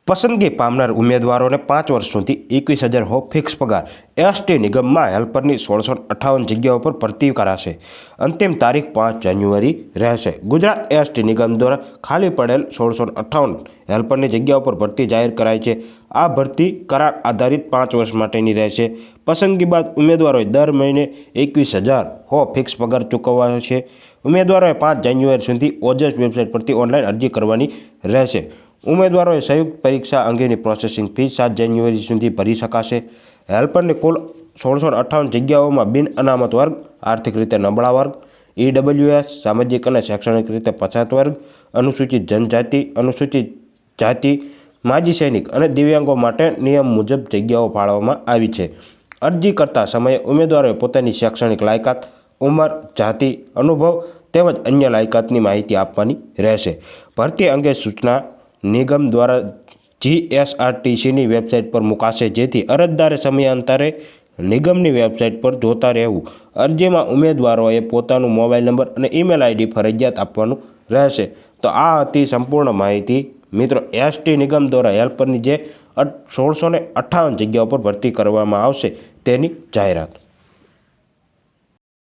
પસંદગી પામનાર ઉમેદવારોને 5 વર્ષ સુધી 21,000 હો ફિક્સ પગાર। એસટી નિગમમાં હેલ્પરની 1658 જગ્યાઓ પર ભરતી કરાશે। અંતિમ તારીખ 5 જાન્યુઆરી રહેશે। ગુજરાત એસટી નિગમ દ્વારા ખાલી પડેલ 1658 હેલ્પરની જગ્યાઓ પર ભરતી જાહેર કરાઈ છે। આ ભરતી કરાર આધારિત 5 વર્ષ માટેની રહેશે। પસંદગી બાદ ઉમેદવારોએ દર મહિને 21,000 હો ફિક્સ પગાર ચૂકવવાનો છે। ઉમેદવારોએ 5 જાન્યુઆરી સુધી ઓજસ વેબસાઇટ પરથી ઓનલાઈન અરજી કરવાની રહેશે। ઉમેદવારોએ સંયુક્ત પરીક્ષા અંગેની પ્રોસેસિંગ ફી 7 જાન્યુઆરી સુધી ભરી શકાશે। હેલ્પરની કુલ 1658 જગ્યાઓમાં બિન અનામત વર્ગ, આર્થિક રીતે નબળા વર્ગ, ઈડબ્લ્યુએસ, સામાજિક અને શૈક્ષણિક રીતે પછાત વર્ગ, અનુસૂચિત જનજાતિ, અનુસૂચિત જાતિ, માજી સૈનિક અને દિવ્યાંગો માટે નિયમ મુજબ જગ્યાઓ ફાળવવામાં આવી છે। અરજી કરતા સમયે ઉમેદવારોએ પોતાની શૈક્ષણિક લાયકાત, ઉંમર, જાતિ, અનુભવ તેમજ અન્ય લાયકાતની માહિતી આપવાની રહેશે। ભરતી અંગે સૂચના નિગમ દ્વારા જીએસઆરટીસીની વેબસાઇટ પર મુકાશે, જેથી અરજદારે સમયાંતરે નિગમની વેબસાઇટ પર જોતા રહેવું। અરજીમાં ઉમેદવારોએ પોતાનો મોબાઈલ નંબર અને ઈમેલ આઈડી ફરજિયાત આપવાનું રહેશે। તો આ હતી સંપૂર્ણ માહિતી મિત્રો એસટી નિગમ દ્વારા હેલ્પરની જે 1658 જગ્યાઓ પર ભરતી કરવામાં આવશે તેની જાહેરાત।